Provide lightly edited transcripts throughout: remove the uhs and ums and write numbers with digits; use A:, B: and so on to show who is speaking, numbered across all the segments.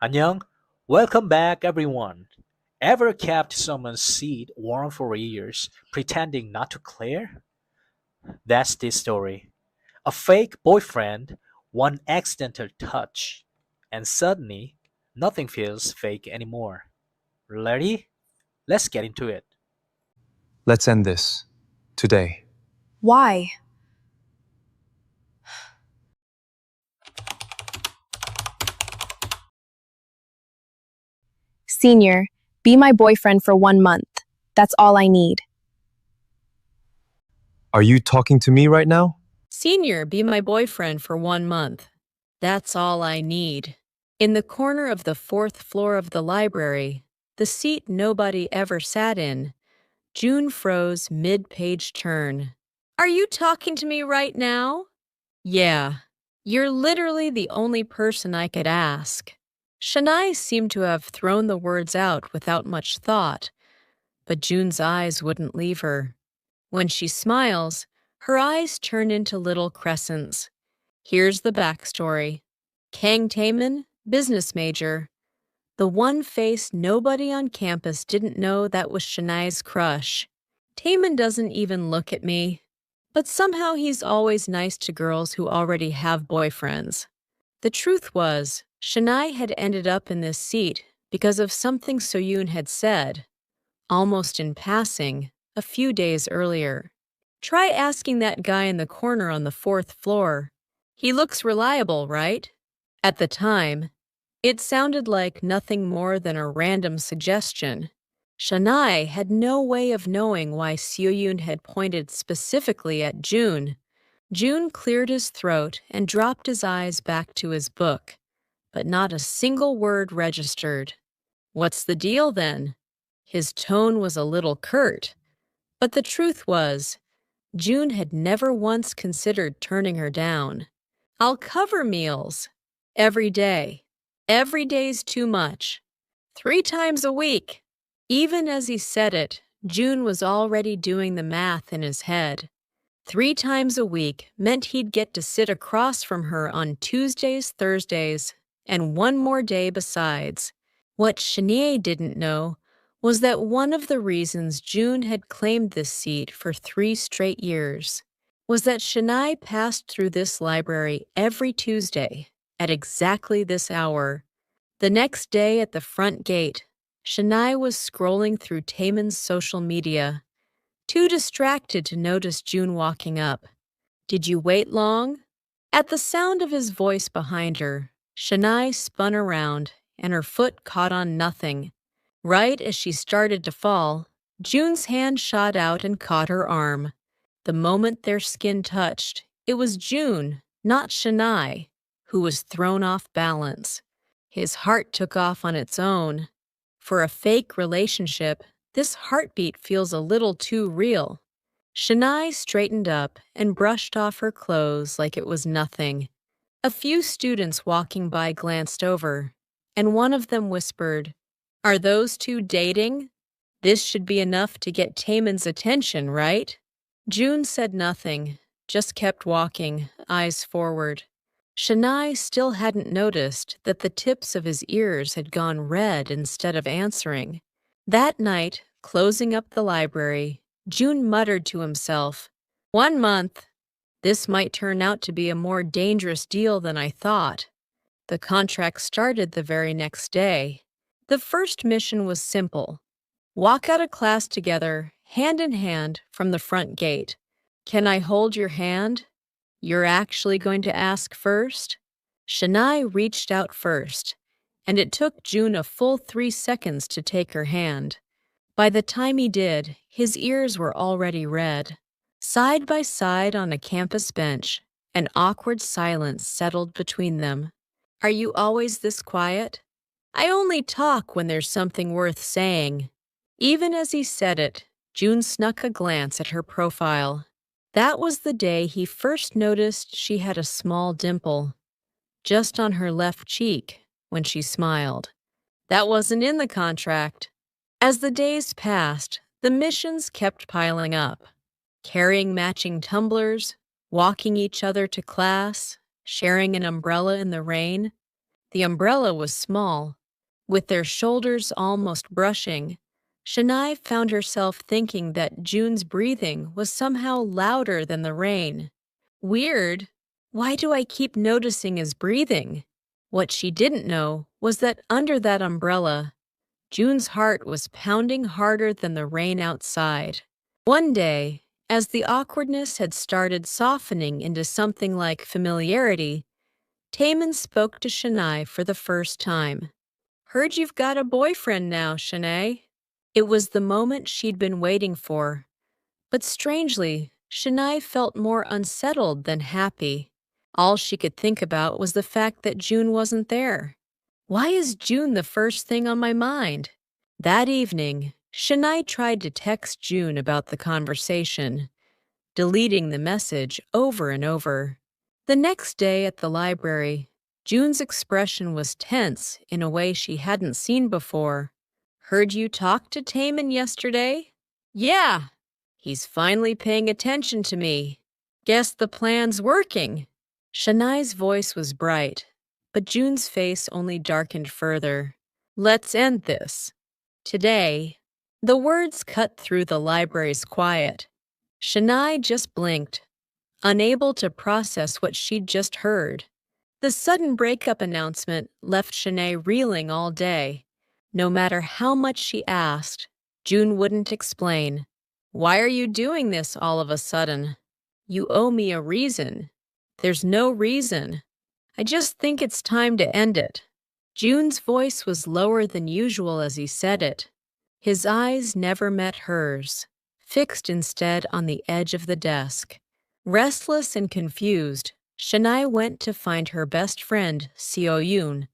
A: Annyeong, welcome back everyone. Ever kept someone's seat warm for years, pretending not to care? That's this story. A fake boyfriend, one accidental touch, and suddenly nothing feels fake anymore. Ready? Let's get into it.
B: Let's end this. Today.
C: Why? Senior, be my boyfriend for 1 month. That's all I need.
B: Are you talking to me right now?
D: Senior, be my boyfriend for 1 month. That's all I need. In the corner of the fourth floor of the library, the seat nobody ever sat in, June froze mid-page turn. Are you talking to me right now? Yeah, you're literally the only person I could ask. Shania seemed to have thrown the words out without much thought, but June's eyes wouldn't leave her. When she smiles, her eyes turn into little crescents. Here's the backstory. Kang Taemin, business major. The one face nobody on campus didn't know that was Shania's crush. Taemin doesn't even look at me, but somehow he's always nice to girls who already have boyfriends. The truth was, Shania had ended up in this seat because of something Soyoon had said, almost in passing, a few days earlier. Try asking that guy in the corner on the fourth floor. He looks reliable, right? At the time, it sounded like nothing more than a random suggestion. Shania had no way of knowing why Seo-yoon had pointed specifically at June. June cleared his throat and dropped his eyes back to his book, but not a single word registered. What's the deal then? His tone was a little curt, but the truth was, June had never once considered turning her down. I'll cover meals. Every day. Every day's too much. 3 times a week. Even as he said it, June was already doing the math in his head. 3 times a week meant he'd get to sit across from her on Tuesdays, Thursdays, and one more day besides. What Shania didn't know was that one of the reasons June had claimed this seat for 3 straight years was that Shania passed through this library every Tuesday at exactly this hour. The next day at the front gate, Shania was scrolling through Taemin's social media, too distracted to notice June walking up. Did you wait long? At the sound of his voice behind her, Shania spun around and her foot caught on nothing. Right as she started to fall, June's hand shot out and caught her arm. The moment their skin touched, it was June, not Shania, who was thrown off balance. His heart took off on its own. For a fake relationship, this heartbeat feels a little too real. Shania straightened up and brushed off her clothes like it was nothing. A few students walking by glanced over, and one of them whispered, "Are those two dating? This should be enough to get Taemin's attention, right?" June said nothing, just kept walking, eyes forward. Shania still hadn't noticed that the tips of his ears had gone red instead of answering. That night, closing up the library, June muttered to himself, 1 month. This might turn out to be a more dangerous deal than I thought. The contract started the very next day. The first mission was simple. Walk out of class together, hand in hand, from the front gate. Can I hold your hand? You're actually going to ask first? Shania reached out first, and it took June a full 3 seconds to take her hand. By the time he did, his ears were already red. Side by side on a campus bench, an awkward silence settled between them. Are you always this quiet? I only talk when there's something worth saying. Even as he said it, June snuck a glance at her profile. That was the day he first noticed she had a small dimple, just on her left cheek, when she smiled. That wasn't in the contract. As the days passed, the missions kept piling up. Carrying matching tumblers, walking each other to class, sharing an umbrella in the rain. The umbrella was small. With their shoulders almost brushing, Shania found herself thinking that June's breathing was somehow louder than the rain. Weird. Why do I keep noticing his breathing? What she didn't know was that under that umbrella, June's heart was pounding harder than the rain outside. One day, as the awkwardness had started softening into something like familiarity, Taman spoke to Shania for the first time. "Heard you've got a boyfriend now, Shanae." It was the moment she'd been waiting for. But strangely, Shania felt more unsettled than happy. All she could think about was the fact that June wasn't there. Why is June the first thing on my mind? That evening, Shania tried to text June about the conversation, deleting the message over and over. The next day at the library, June's expression was tense in a way she hadn't seen before. "Heard you talk to Taman yesterday?" "Yeah. He's finally paying attention to me. Guess the plan's working." Shania's voice was bright, but June's face only darkened further. "Let's end this. Today." The words cut through the library's quiet. Shania just blinked, unable to process what she'd just heard. The sudden breakup announcement left Shania reeling all day. No matter how much she asked, June wouldn't explain. "Why are you doing this all of a sudden?" "You owe me a reason." "There's no reason. I just think it's time to end it." June's voice was lower than usual as he said it. His eyes never met hers, fixed instead on the edge of the desk. Restless and confused, Shania went to find her best friend, Seo-yoon.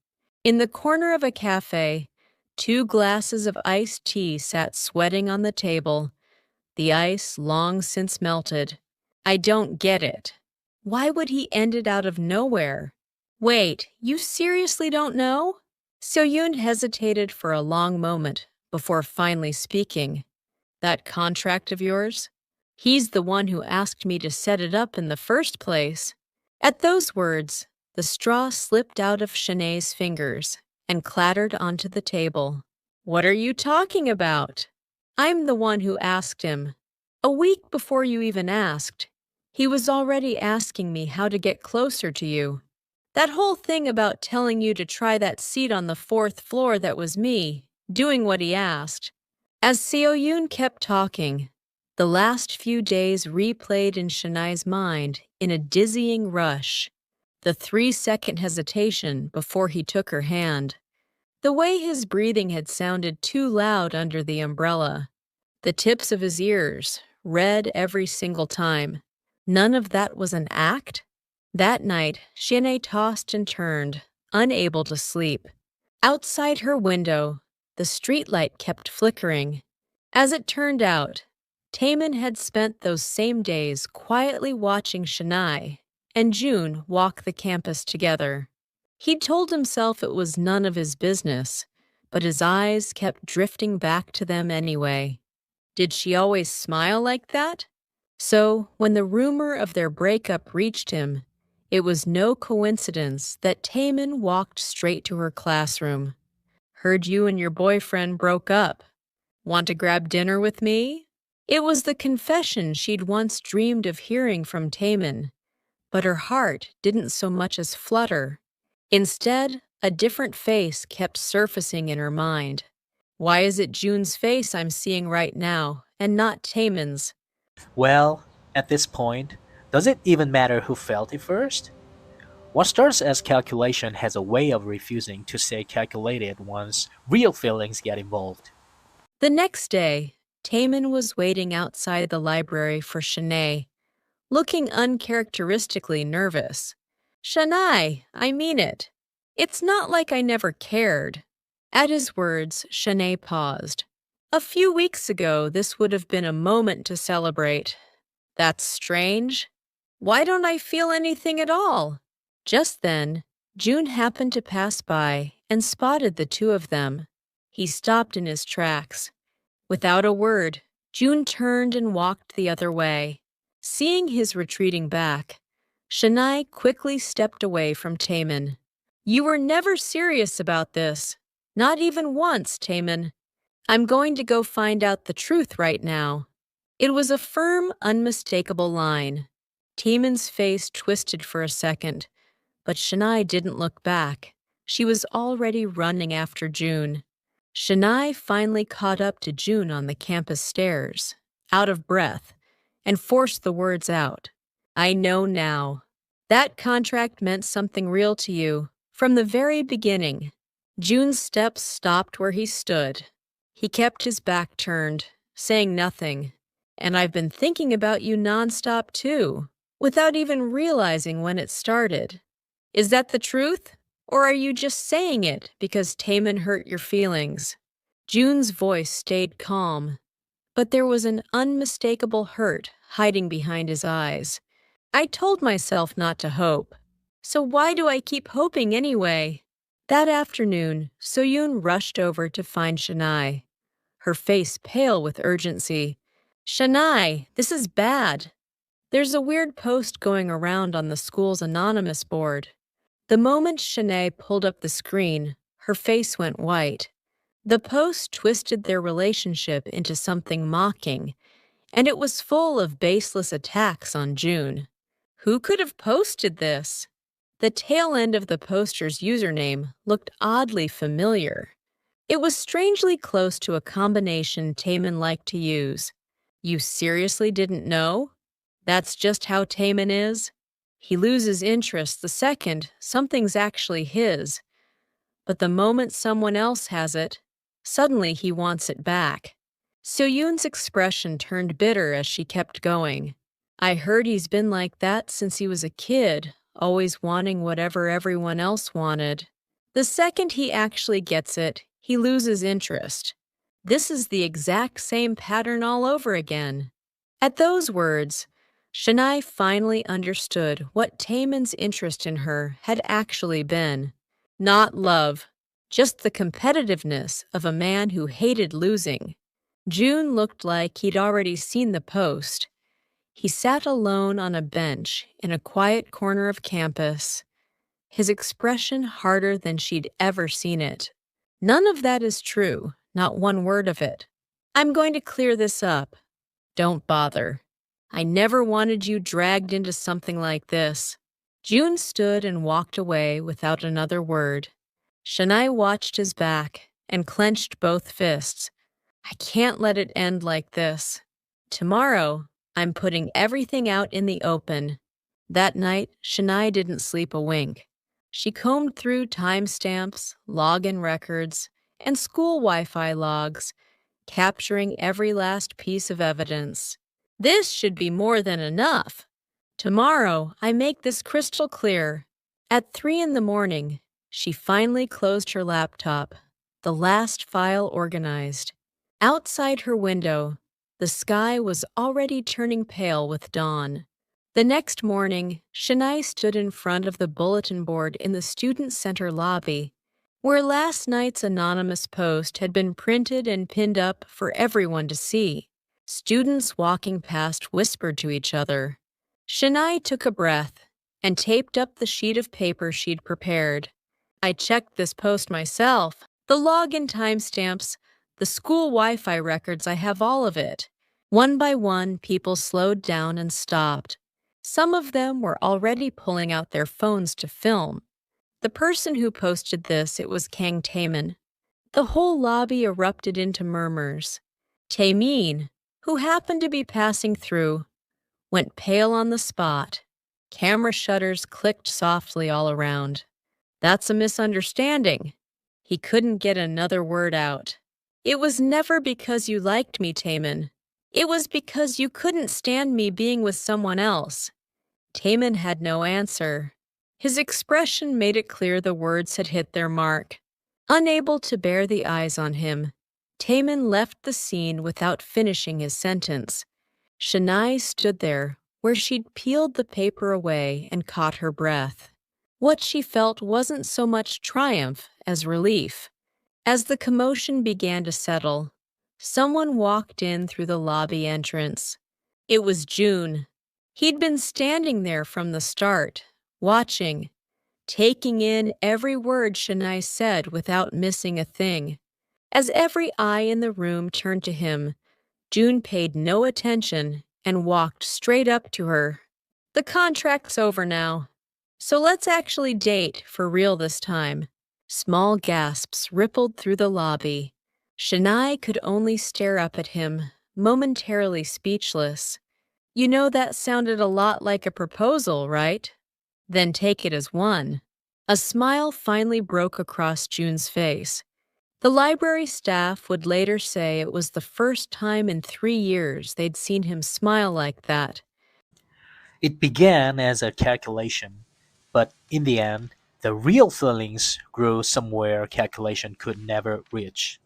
D: In the corner of a cafe, 2 glasses of iced tea sat sweating on the table, the ice long since melted. "I don't get it. Why would he end it out of nowhere?" "Wait, you seriously don't know?" Seo-yoon hesitated for a long moment before finally speaking. "That contract of yours? He's the one who asked me to set it up in the first place." At those words, the straw slipped out of Shanae's fingers and clattered onto the table. "What are you talking about?" "I'm the one who asked him. A week before you even asked, he was already asking me how to get closer to you. That whole thing about telling you to try that seat on the 4th floor, that was me, doing what he asked." As Seo-yoon kept talking, the last few days replayed in Shania's mind in a dizzying rush. The 3-second hesitation before he took her hand. The way his breathing had sounded too loud under the umbrella. The tips of his ears, red every single time. None of that was an act? That night, Shanae tossed and turned, unable to sleep. Outside her window, the streetlight kept flickering. As it turned out, Taman had spent those same days quietly watching Shania and June walk the campus together. He'd told himself it was none of his business, but his eyes kept drifting back to them anyway. Did she always smile like that? So, when the rumor of their breakup reached him, it was no coincidence that Taman walked straight to her classroom. "Heard you and your boyfriend broke up. Want to grab dinner with me?" It was the confession she'd once dreamed of hearing from Taman, but her heart didn't so much as flutter. Instead, a different face kept surfacing in her mind. Why is it June's face I'm seeing right now, and not Taman's?
A: Well, at this point, does it even matter who felt it first? What starts as calculation has a way of refusing to say calculated once real feelings get involved.
D: The next day, Taman was waiting outside the library for Shanae, looking uncharacteristically nervous. "Shanae, I mean it. It's not like I never cared." At his words, Shanae paused. "A few weeks ago, this would have been a moment to celebrate." "That's strange. Why don't I feel anything at all?" Just then, June happened to pass by and spotted the two of them. He stopped in his tracks. Without a word, June turned and walked the other way. Seeing his retreating back, Shanae quickly stepped away from Taman. You were never serious about this. Not even once, Taman. I'm going to go find out the truth right now. It was a firm, unmistakable line. Taman's face twisted for a second, but Shania didn't look back. She was already running after June. Shania finally caught up to June on the campus stairs, out of breath, and forced the words out. I know now. That contract meant something real to you, from the very beginning. June's steps stopped where he stood. He kept his back turned, saying nothing. And I've been thinking about you nonstop too, without even realizing when it started. Is that the truth? Or are you just saying it because Taman hurt your feelings? June's voice stayed calm, but there was an unmistakable hurt hiding behind his eyes. I told myself not to hope. So why do I keep hoping anyway? That afternoon, Soyoon rushed over to find Shania, her face pale with urgency. Shania, this is bad. There's a weird post going around on the school's anonymous board. The moment Shanae pulled up the screen, her face went white. The post twisted their relationship into something mocking, and it was full of baseless attacks on June. Who could have posted this? The tail end of the poster's username looked oddly familiar. It was strangely close to a combination Taman liked to use. You seriously didn't know? That's just how Taman is. He loses interest the second something's actually his. But the moment someone else has it, suddenly he wants it back. Soyoon's expression turned bitter as she kept going. I heard he's been like that since he was a kid, always wanting whatever everyone else wanted. The second he actually gets it, he loses interest. This is the exact same pattern all over again. At those words, Shania finally understood what Taman's interest in her had actually been. Not love, just the competitiveness of a man who hated losing. June looked like he'd already seen the post. He sat alone on a bench in a quiet corner of campus, his expression harder than she'd ever seen it. None of that is true, not one word of it. I'm going to clear this up. Don't bother. I never wanted you dragged into something like this. June stood and walked away without another word. Shania watched his back and clenched both fists. I can't let it end like this. Tomorrow, I'm putting everything out in the open. That night, Shania didn't sleep a wink. She combed through timestamps, login records, and school Wi-Fi logs, capturing every last piece of evidence. This should be more than enough. Tomorrow, I make this crystal clear. At 3 a.m, she finally closed her laptop, the last file organized. Outside her window, the sky was already turning pale with dawn. The next morning, Shania stood in front of the bulletin board in the student center lobby, where last night's anonymous post had been printed and pinned up for everyone to see. Students walking past whispered to each other. Shania took a breath and taped up the sheet of paper she'd prepared. I checked this post myself. The login timestamps, the school Wi-Fi records, I have all of it. One by one, people slowed down and stopped. Some of them were already pulling out their phones to film. The person who posted this, it was Kang Taman. The whole lobby erupted into murmurs. Taemin, who happened to be passing through, went pale on the spot. Camera shutters clicked softly all around. That's a misunderstanding. He couldn't get another word out. It was never because you liked me, Taman. It was because you couldn't stand me being with someone else. Taman had no answer. His expression made it clear the words had hit their mark. Unable to bear the eyes on him, Taman left the scene without finishing his sentence. Shania stood there, where she'd peeled the paper away and caught her breath. What she felt wasn't so much triumph as relief. As the commotion began to settle, someone walked in through the lobby entrance. It was June. He'd been standing there from the start, watching. taking in every word Shania said without missing a thing. As every eye in the room turned to him, June paid no attention and walked straight up to her. The contract's over now, so let's actually date for real this time. Small gasps rippled through the lobby. Shania could only stare up at him, momentarily speechless. You know that sounded a lot like a proposal, right? Then take it as one. A smile finally broke across June's face. The library staff would later say it was the first time in 3 years they'd seen him smile like that.
A: It began as a calculation, but in the end, the real feelings grew somewhere calculation could never reach.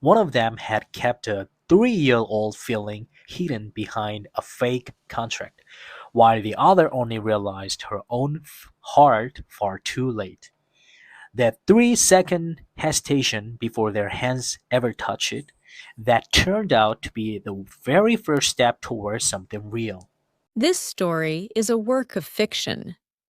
A: One of them had kept a 3-year-old feeling hidden behind a fake contract, while the other only realized her own heart far too late. That 3-second hesitation before their hands ever touched it, that turned out to be the very first step towards something real.
D: This story is a work of fiction,